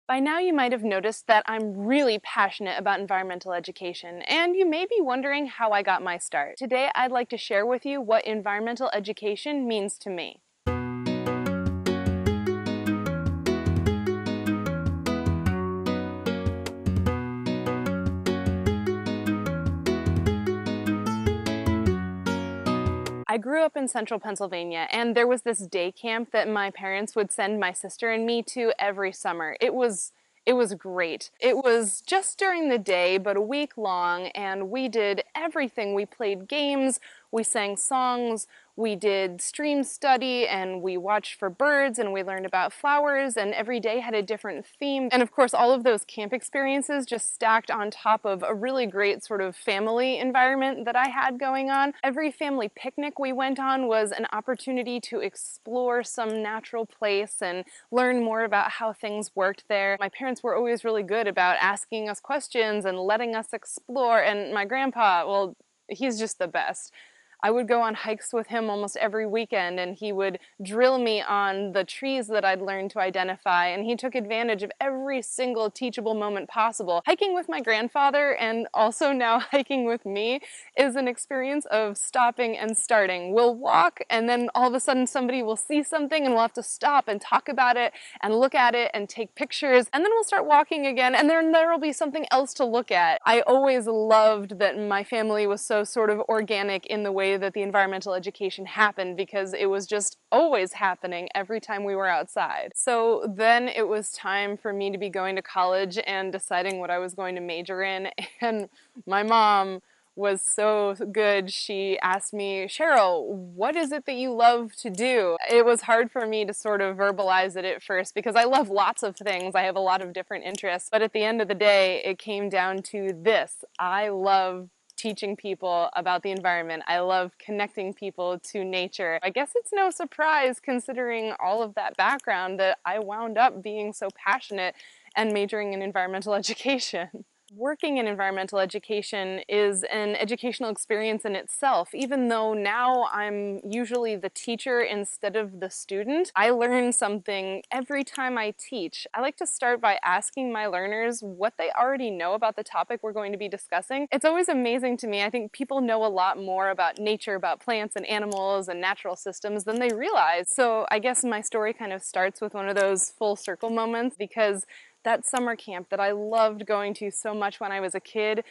By now you might have noticed that I'm really passionate about environmental education, and you may be wondering how I got my start. Today I'd like to share with you what environmental education means to me. I grew up in central Pennsylvania, and there was this day camp that my parents would send my sister and me to every summer. It was great. It was just during the day, but a week long, and we did everything. We played games, we sang songs, we did stream study, and we watched for birds, and we learned about flowers, and every day had a different theme. And of course, all of those camp experiences just stacked on top of a really great sort of family environment that I had going on. Every family picnic we went on was an opportunity to explore some natural place and learn more about how things worked there. My parents were always really good about asking us questions and letting us explore, and my grandpa, well, he's just the best. I would go on hikes with him almost every weekend, and he would drill me on the trees that I'd learned to identify, and he took advantage of every single teachable moment possible. Hiking with my grandfather, and also now hiking with me, is an experience of stopping and starting. We'll walk, and then all of a sudden somebody will see something, and we'll have to stop and talk about it, and look at it, and take pictures, and then we'll start walking again, and then there will be something else to look at. I always loved that my family was so sort of organic in the way that the environmental education happened, because it was just always happening every time we were outside. So then it was time for me to be going to college and deciding what I was going to major in, and my mom was so good. She asked me, "Sheryl, what is it that you love to do?" It was hard for me to sort of verbalize it at first because I love lots of things. I have a lot of different interests, but at the end of the day, it came down to this. I love teaching people about the environment. I love connecting people to nature. I guess it's no surprise, considering all of that background, that I wound up being so passionate and majoring in environmental education. Working in environmental education is an educational experience in itself. Even though now I'm usually the teacher instead of the student, I learn something every time I teach. I like to start by asking my learners what they already know about the topic we're going to be discussing. It's always amazing to me. I think people know a lot more about nature, about plants and animals and natural systems than they realize. So I guess my story kind of starts with one of those full circle moments, because that summer camp that I loved going to so much when I was a kid,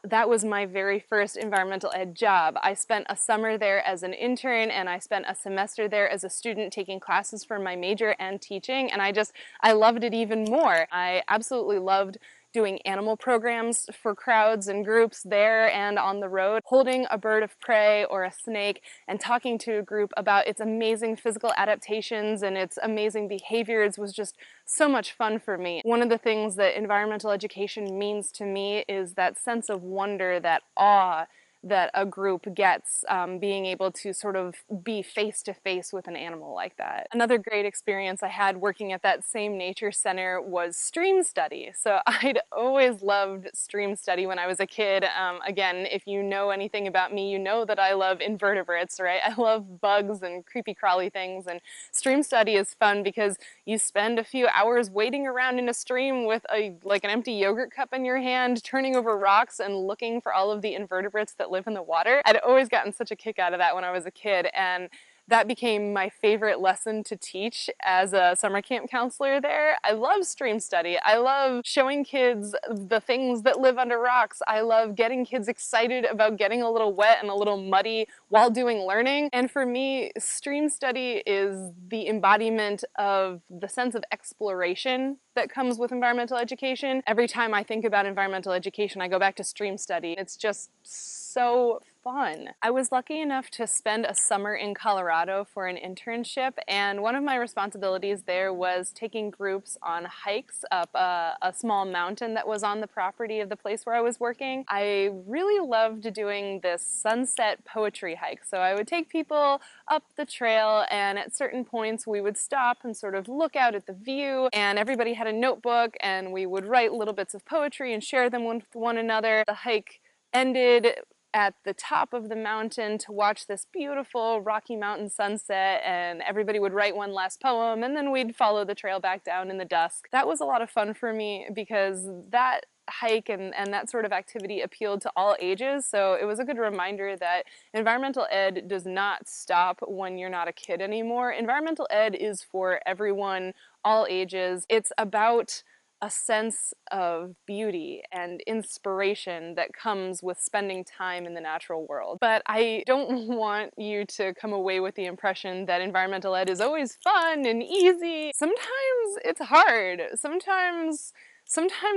that was my very first environmental ed job. I spent a summer there as an intern, and I spent a semester there as a student taking classes for my major and teaching, and I loved it even more. I absolutely loved doing animal programs for crowds and groups there and on the road, holding a bird of prey or a snake and talking to a group about its amazing physical adaptations and its amazing behaviors was just so much fun for me. One of the things that environmental education means to me is that sense of wonder, that awe that a group gets being able to sort of be face to face with an animal like that. Another great experience I had working at that same nature center was stream study. So I'd always loved stream study when I was a kid. Again, if you know anything about me, you know that I love invertebrates, right? I love bugs and creepy crawly things, and stream study is fun because you spend a few hours wading around in a stream with like an empty yogurt cup in your hand, turning over rocks and looking for all of the invertebrates that live in the water. I'd always gotten such a kick out of that when I was a kid, and that became my favorite lesson to teach as a summer camp counselor there. I love stream study. I love showing kids the things that live under rocks. I love getting kids excited about getting a little wet and a little muddy while doing learning. And for me, stream study is the embodiment of the sense of exploration that comes with environmental education. Every time I think about environmental education, I go back to stream study. It's just so fun. I was lucky enough to spend a summer in Colorado for an internship, and one of my responsibilities there was taking groups on hikes up a small mountain that was on the property of the place where I was working. I really loved doing this sunset poetry hike. So I would take people up the trail, and at certain points we would stop and sort of look out at the view, and everybody had a notebook, and we would write little bits of poetry and share them with one another. The hike ended at the top of the mountain to watch this beautiful Rocky Mountain sunset, and everybody would write one last poem, and then we'd follow the trail back down in the dusk. That was a lot of fun for me because that hike and that sort of activity appealed to all ages, so it was a good reminder that environmental ed does not stop when you're not a kid anymore. Environmental ed is for everyone, all ages. It's about a sense of beauty and inspiration that comes with spending time in the natural world. But I don't want you to come away with the impression that environmental ed is always fun and easy. Sometimes it's hard. Sometimes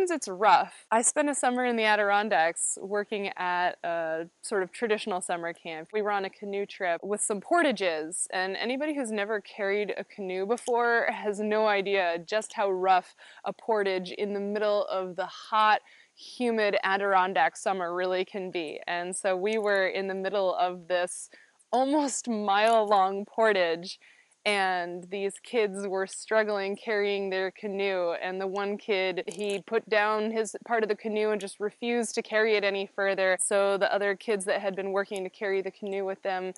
it's rough. I spent a summer in the Adirondacks working at a sort of traditional summer camp. We were on a canoe trip with some portages, and anybody who's never carried a canoe before has no idea just how rough a portage in the middle of the hot, humid Adirondack summer really can be. And so we were in the middle of this almost mile-long portage, and these kids were struggling carrying their canoe, and the one kid, he put down his part of the canoe and just refused to carry it any further. So the other kids that had been working to carry the canoe with them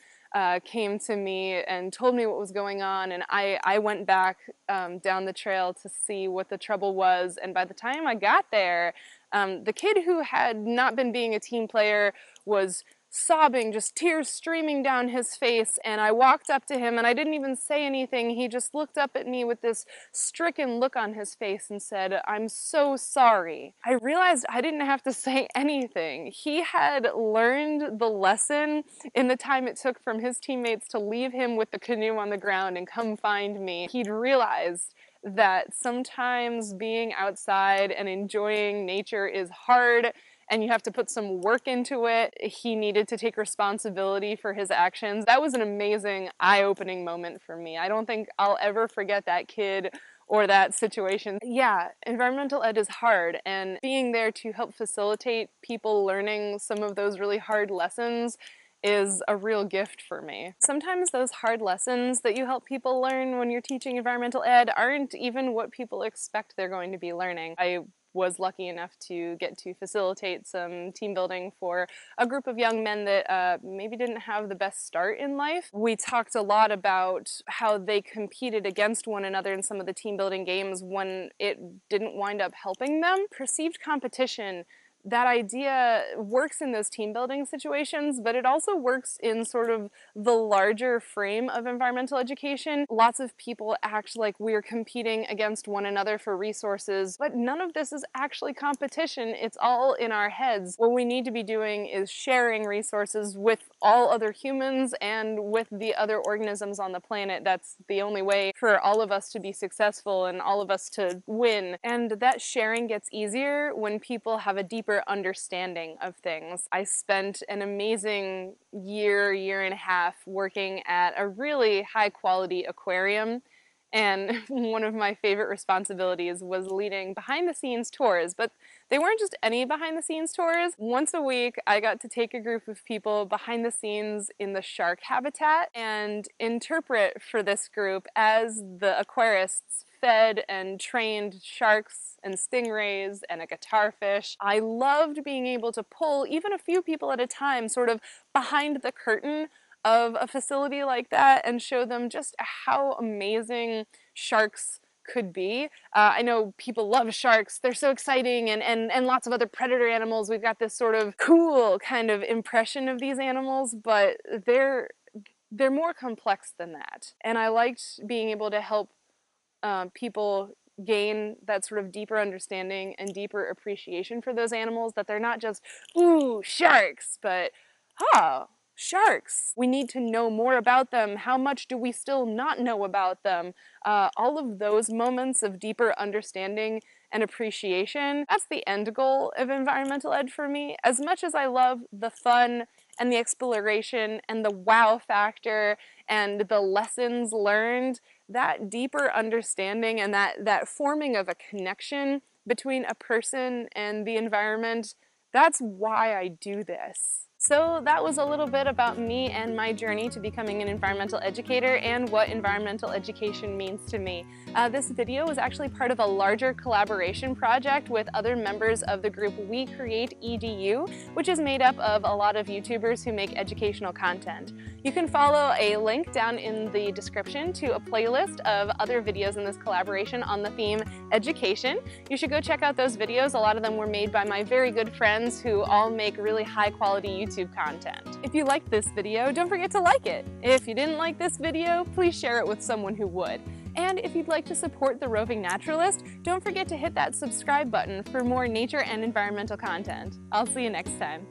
came to me and told me what was going on, and I went back down the trail to see what the trouble was, and by the time I got there, the kid who had not been being a team player was sobbing, just tears streaming down his face, and I walked up to him and I didn't even say anything. He just looked up at me with this stricken look on his face and said, "I'm so sorry." I realized I didn't have to say anything. He had learned the lesson in the time it took from his teammates to leave him with the canoe on the ground and come find me. He'd realized that sometimes being outside and enjoying nature is hard, and you have to put some work into it. He needed to take responsibility for his actions. That was an amazing, eye-opening moment for me. I don't think I'll ever forget that kid or that situation. Yeah, environmental ed is hard, and being there to help facilitate people learning some of those really hard lessons is a real gift for me. Sometimes those hard lessons that you help people learn when you're teaching environmental ed aren't even what people expect they're going to be learning. I was lucky enough to get to facilitate some team building for a group of young men that maybe didn't have the best start in life. We talked a lot about how they competed against one another in some of the team building games when it didn't wind up helping them. Perceived competition, that idea works in those team building situations, but it also works in sort of the larger frame of environmental education. Lots of people act like we're competing against one another for resources, but none of this is actually competition. It's all in our heads. What we need to be doing is sharing resources with all other humans and with the other organisms on the planet. That's the only way for all of us to be successful and all of us to win. And that sharing gets easier when people have a deeper understanding of things. I spent an amazing year and a half working at a really high quality aquarium, and one of my favorite responsibilities was leading behind the scenes tours, but they weren't just any behind the scenes tours. Once a week I got to take a group of people behind the scenes in the shark habitat and interpret for this group as the aquarists fed and trained sharks and stingrays and a guitarfish. I loved being able to pull even a few people at a time sort of behind the curtain of a facility like that and show them just how amazing sharks could be. I know people love sharks, they're so exciting, and lots of other predator animals. We've got this sort of cool kind of impression of these animals, but they're more complex than that. And I liked being able to help people gain that sort of deeper understanding and deeper appreciation for those animals, that they're not just, ooh, sharks, but, oh, sharks. We need to know more about them. How much do we still not know about them? All of those moments of deeper understanding and appreciation, that's the end goal of environmental ed for me. As much as I love the fun and the exploration and the wow factor and the lessons learned, that deeper understanding and that forming of a connection between a person and the environment, that's why I do this. So that was a little bit about me and my journey to becoming an environmental educator and what environmental education means to me. This video was actually part of a larger collaboration project with other members of the group We Create EDU, which is made up of a lot of YouTubers who make educational content. You can follow a link down in the description to a playlist of other videos in this collaboration on the theme education. You should go check out those videos. A lot of them were made by my very good friends who all make really high quality YouTube content. If you liked this video, don't forget to like it. If you didn't like this video, please share it with someone who would. And if you'd like to support the Roving Naturalist, don't forget to hit that subscribe button for more nature and environmental content. I'll see you next time.